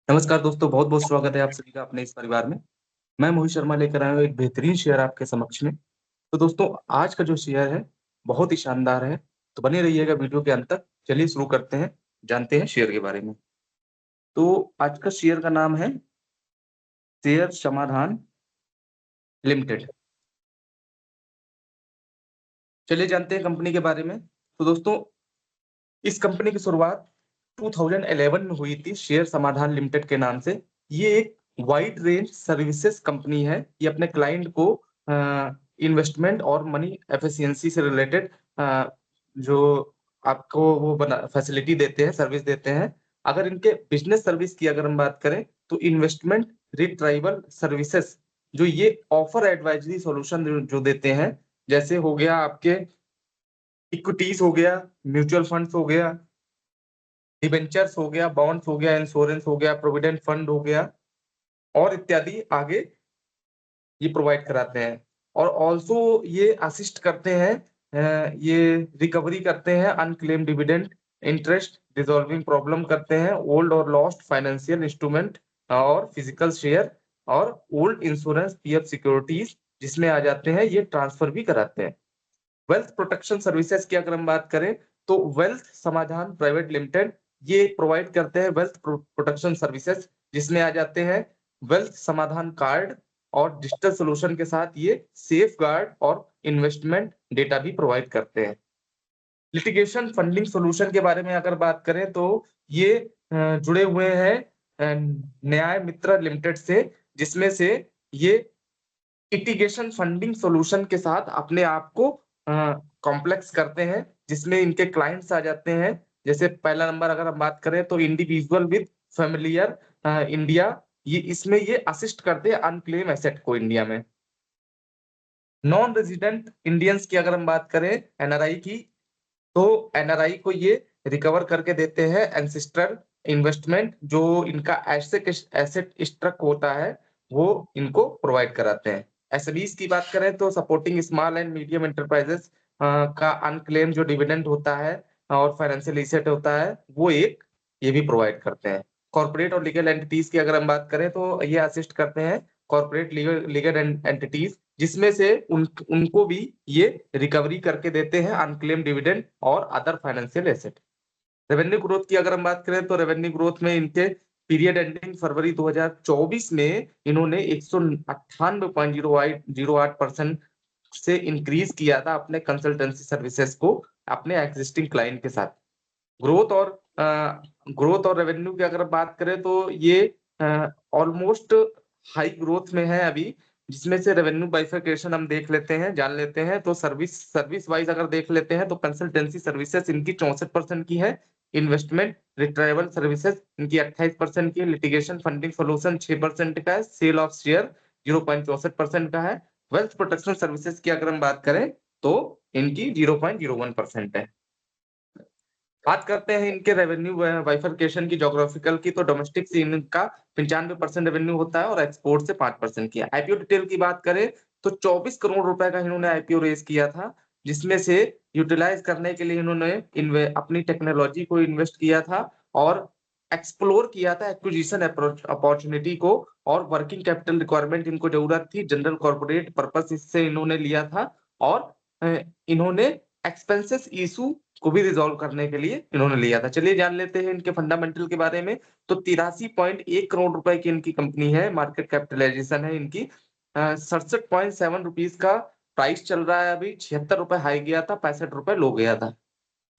नमस्कार दोस्तों, बहुत-बहुत स्वागत है आप सभी का अपने इस परिवार में। मैं मोहित शर्मा लेकर आया हूँ एक बेहतरीन शेयर आपके समक्ष में। तो दोस्तों, आज का जो शेयर है, बहुत ही शानदार है, तो बने रहिएगा वीडियो के अंत तक। चलिए शुरू करते हैं, जानते हैं शेयर के बारे में। तो आज का शेयर का नाम है शेयर समाधान लिमिटेड। चलिए जानते हैं कंपनी के बारे में। तो दोस्तों, इस कंपनी की शुरुआत 2011 में हुई थी शेयर समाधान लिमिटेड के नाम से। ये एक वाइड रेंज सर्विसेज कंपनी है। ये अपने क्लाइंट को इन्वेस्टमेंट और मनी एफिशिएंसी से रिलेटेड जो आपको वो बना फैसिलिटी देते हैं, सर्विस देते हैं। अगर इनके बिज़नेस सर्विस की अगर हम बात करें, तो इन्वेस्टमेंट रिट्राइवल सर्विसेज जो ये ऑफर एडवाइजरी सॉल्यूशन जो देते हैं, जैसे हो गया आपके इक्विटीज़ हो गया, म्यूचुअल फंड्स हो गया, डिबेंचर्स हो गया, बॉन्ड्स हो गया, इंश्योरेंस हो गया, प्रोविडेंट फंड हो गया और इत्यादि आगे ये प्रोवाइड कराते हैं। और ऑल्सो ये असिस्ट करते हैं ये रिकवरी करते हैं अनक्लेम डिविडेंड, इंटरेस्ट, रिज़ॉल्विंग प्रॉब्लम करते हैं, ओल्ड और लॉस्ट फाइनेंशियल इंस्ट्रूमेंट और फिजिकल शेयर और ओल्ड इंश्योरेंस पीएफ सिक्योरिटीज़ जिसमें आ जाते हैं, ये ट्रांसफर भी कराते हैं। वेल्थ प्रोटेक्शन सर्विसेज की अगर हम बात करें, तो वेल्थ समाधान प्राइवेट लिमिटेड ये प्रोवाइड करते हैं वेल्थ प्रोटेक्शन सर्विसेज जिसमें आ जाते हैं वेल्थ समाधान कार्ड और डिजिटल सॉल्यूशन के साथ ये सेफ गार्ड और इन्वेस्टमेंट डेटा भी प्रोवाइड करते हैं। लिटिगेशन फंडिंग सॉल्यूशन के बारे में अगर बात करें तो ये जुड़े हुए हैं न्याय मित्र लिमिटेड से जिसमें से ये लिटिगेशन फंडिंग सॉल्यूशन के साथ अपने आप को कॉम्प्लेक्स करते हैं, जिसमें इनके क्लाइंट्स आ जाते हैं। जैसे पहला नंबर अगर हम बात करें तो इंडिविजुअल विद फ़ैमिलियर इंडिया ये इसमें ये असिस्ट करते हैं अनक्लेम एसेट को इंडिया में। नॉन रेज़िडेंट इंडियंस की अगर हम बात करें एनआरआई की, तो एनआरआई को ये रिकवर करके देते हैं एंसेस्ट्रल इन्वेस्टमेंट जो इनका एसेट स्ट्रक होता है, वो इनको प्रोवाइड कराते हैं। एसएमईज़ की बात करें तो supporting small and medium enterprises का अनक्लेम्ड जो डिविडेंड होता है और फाइनेंशियल एसेट होता है, वो एक ये भी प्रोवाइड करते हैं। कॉर्पोरेट और लीगल एंटिटीज़ की अगर हम बात करें तो ये असिस्ट करते हैं कॉर्पोरेट लीगल लीगल एंटिटीज़ जिसमें से उनको भी ये रिकवरी करके देते हैं अनक्लेम्ड डिविडेंड और other financial asset. Revenue growth की अगर हम बात करें तो रेवेन्यू ग्रोथ में इनके पीरियड एंडिंग फरवरी 2024 में इन्होंने 198.08% से इंक्रीज किया था अपने कंसल्टेंसी सर्विसेज को अपने एक्जिस्टिंग क्लाइंट के साथ। ग्रोथ और रेवेन्यू की अगर बात करें तो ये ऑलमोस्ट हाई ग्रोथ में है अभी, जिसमें से रेवेन्यू बाइफरकेशन हम देख लेते हैं, जान लेते हैं। तो सर्विस सर्विस वाइज़ अगर देख लेते हैं तो कंसल्टेंसी सर्विसेज़ इनकी 64% की है, इन्वेस्टमेंट रिट्राइवल सर्विसेज़ इनकी 28% की है, लिटिगेशन फंडिंग सॉल्यूशन 6% का है, सेल ऑफ शेयर 0.64% का है, वेल्थ प्रोटेक्शन सर्विसेज़ की अगर हम बात करें तो इनकी 0.01% है। बात करते हैं इनके रेवेन्यू बाइफरकेशन की ज्योग्राफिकल की तो डोमेस्टिक से इनका 95% रेवेन्यू होता है और एक्सपोर्ट से 5% की है। आईपीओ डिटेल की बात करें तो 24 करोड़ रुपए का इन्होंने आईपीओ रेज़ किया था, जिसमें से यूटिलाइज़ करने के लिए इन्होंने अपनी टेक्नोलॉजी को इन्वेस्ट किया था और एक्सप्लोर किया था एक्विजिशन अप्रोच अपॉर्च्युनिटी को और वर्किंग कैपिटल रिक्वायरमेंट इनको ज़रूरत थी, जनरल कॉर्पोरेट पर्पस इससे इन्होंने लिया था और इन्होंने एक्सपेंसेस इश्यू को भी रिज़ॉल्व करने के लिए इन्होंने लिया था। चलिए जान लेते हैं इनके फंडामेंटल के बारे में। तो 83.1 करोड़ रुपए की इनकी कंपनी है, मार्केट कैपिटलाइज़ेशन है इनकी। 67.7 रुपीज़ का प्राइस चल रहा है अभी, ₹76 हाई गया था, ₹65 लो गया था।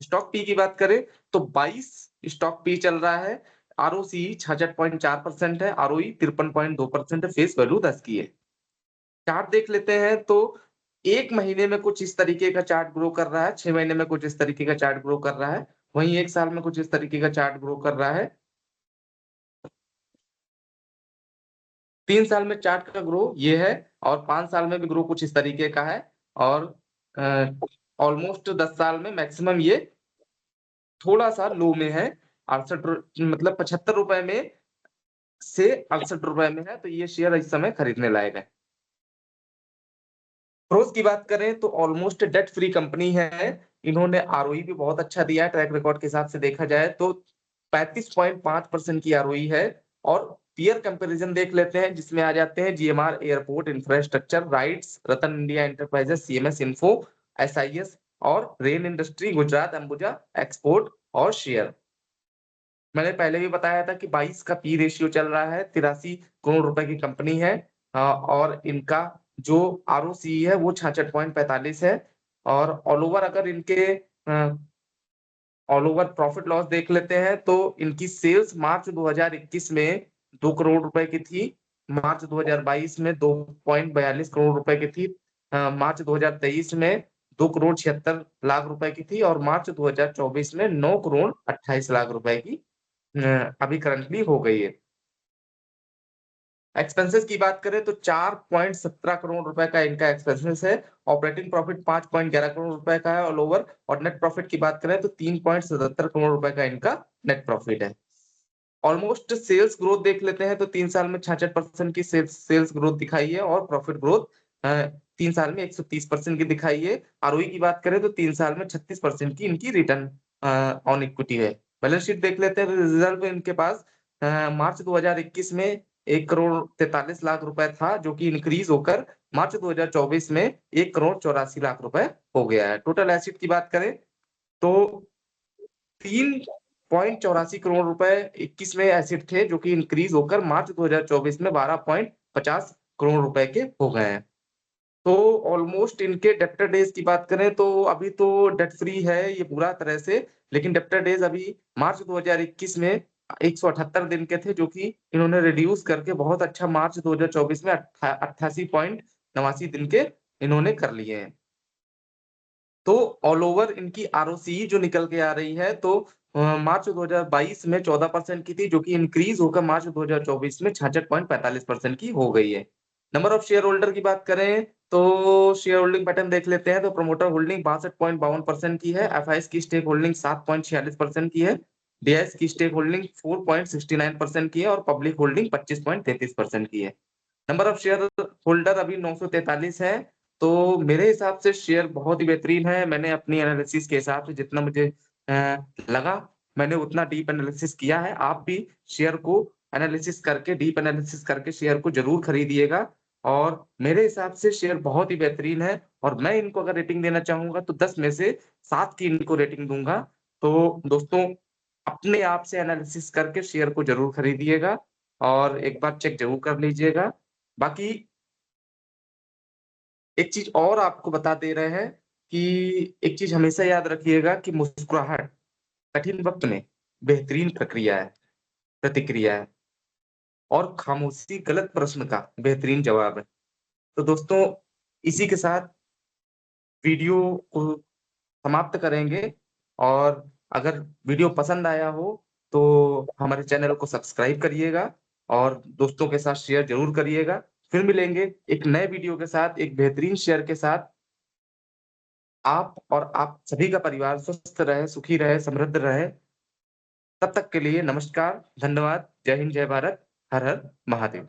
स्टॉक पी की बात करें तो 22 स्टॉक पी चल रहा है, आरओसीई 66.4% है, आरओई 53.2% है, फेस वैल्यू 10 की है। चार्ट देख लेते हैं तो 1 महीने में कुछ इस तरीके का चार्ट ग्रो कर रहा है, 6 महीने में कुछ इस तरीके का चार्ट ग्रो कर रहा है, वहीं 1 साल में कुछ इस तरीके का चार्ट ग्रो कर रहा है। 3 साल में चार्ट का ग्रो ये है और 5 साल में भी ग्रो कुछ इस तरीके का है और अ, ऑलमोस्ट 10 साल में मैक्सिमम ये थोड़ा-सा लो में है, 68 मतलब ₹75 में से ₹68 में है, तो ये शेयर इस समय खरीदने लायक है। ग्रोथ की बात करें तो ऑलमोस्ट डेट फ्री कंपनी है। इन्होंने आरओई भी बहुत अच्छा दिया है ट्रैक रिकॉर्ड के हिसाब से देखा जाए तो 35.5% की आरओई है और पीयर कंपैरिजन देख लेते हैं, जिसमें आ जाते हैं GMR airport infrastructure, RITES, Ratan India enterprises, CMS info, SIS और Rain industry, Gujarat Ambuja export और शेयर। मैंने पहले भी बताया था कि 22 का पी रेशियो चल रहा है, 83 करोड़ रुपए की कंपनी है और इनका जो आरओसी है वो 66.45 है और ऑल ओवर अगर इनके ऑल ओवर प्रॉफिट लॉस देख लेते हैं तो इनकी सेल्स मार्च 2021 में 2 करोड़ रुपए की थी, मार्च 2022 में 2.42 करोड़ रुपए की थी, मार्च 2023 में 2 करोड़ 76 लाख रुपए की थी और मार्च 2024 में 9 करोड़ 28 लाख रुपए की अभी करंटली हो गई है। एक्सपेंसेस की बात करें तो 4.17 करोड़ रुपए का इनका एक्सपेंसेस है, ऑपरेटिंग प्रॉफिट 5.11 करोड़ रुपए का है ऑल ओवर और नेट प्रॉफिट की बात करें तो 3.77 करोड़ रुपए का इनका नेट प्रॉफिट है। ऑलमोस्ट सेल्स ग्रोथ देख लेते हैं तो 3 साल में 66% की सेल्स ग्रोथ दिखाई है और प्रॉफिट ग्रोथ 3 साल में 130% की दिखाई है। आरओई की बात करें तो 3 साल में 36% की इनकी रिटर्न ऑन इक्विटी है। बैलेंस शीट देख लेते हैं, रिजर्व इनके पास मार्च 2021 में 1 करोड़ 43 लाख रुपए था, जो कि इंक्रीज होकर मार्च 2024 में 1 करोड़ 84 लाख रुपए हो गया है। टोटल एसेट की बात करें तो 3.84 करोड़ रुपए 21 में एसेट थे, जो कि इंक्रीज होकर मार्च 2024 में 12.50 करोड़ रुपए के हो गए हैं। तो ऑलमोस्ट इनके डेब्टर डेज की बात करें तो अभी तो डेट फ्री है ये पूरा तरह से, लेकिन डेब्टर डेज अभी मार्च 2021 में 178 दिन के थे, जो कि इन्होंने रिड्यूस करके बहुत अच्छा मार्च 2024 में 88.89 दिन के इन्होंने कर लिए हैं। तो ऑल ओवर इनकी आरओसी जो निकल के आ रही है तो मार्च 2022 में 14% की थी, जो कि इंक्रीज होकर मार्च 2024 में 66.45% की हो गई है। नंबर ऑफ शेयर होल्डर की बात करें तो शेयर होल्डिंग पैटर्न देख लेते हैं तो प्रमोटर होल्डिंग 62.52% की है, एफआईएस की स्टेक होल्डिंग 7.46% की है, डीआईएस की स्टेक होल्डिंग 4.69% की है और पब्लिक होल्डिंग 25.33% की है। नंबर ऑफ शेयर होल्डर अभी 943 है, तो मेरे हिसाब से शेयर बहुत ही बेहतरीन है। मैंने अपनी एनालिसिस के हिसाब से जितना मुझे लगा, मैंने उतना डीप एनालिसिस किया है। आप भी शेयर को एनालिसिस करके, डीप एनालिसिस करके शेयर को ज़रूर खरीदिएगा और मेरे हिसाब से शेयर बहुत ही बेहतरीन है और मैं इनको अगर रेटिंग देना चाहूँगा तो 10 में से 7 की इनको रेटिंग दूँगा। तो दोस्तों, अपने आप से एनालिसिस करके शेयर को ज़रूर खरीदिएगा और एक बार चेक ज़रूर कर लीजिएगा। बाकी एक चीज़ और आपको बता दे रहे हैं कि एक चीज़ हमेशा याद रखिएगा कि मुस्कुराहट कठिन वक़्त में बेहतरीन प्रतिक्रिया है और खामोशी गलत प्रश्न का बेहतरीन जवाब है। तो दोस्तों, इसी के साथ वीडियो को समाप्त करेंगे और अगर वीडियो पसंद आया हो तो हमारे चैनल को सब्सक्राइब करिएगा और दोस्तों के साथ शेयर ज़रूर करिएगा। फिर मिलेंगे एक नए वीडियो के साथ, एक बेहतरीन शेयर के साथ। आप और आप सभी का परिवार स्वस्थ रहे, सुखी रहे, समृद्ध रहे। तब तक के लिए नमस्कार, धन्यवाद, जय हिंद, जय भारत, हर हर महादेव।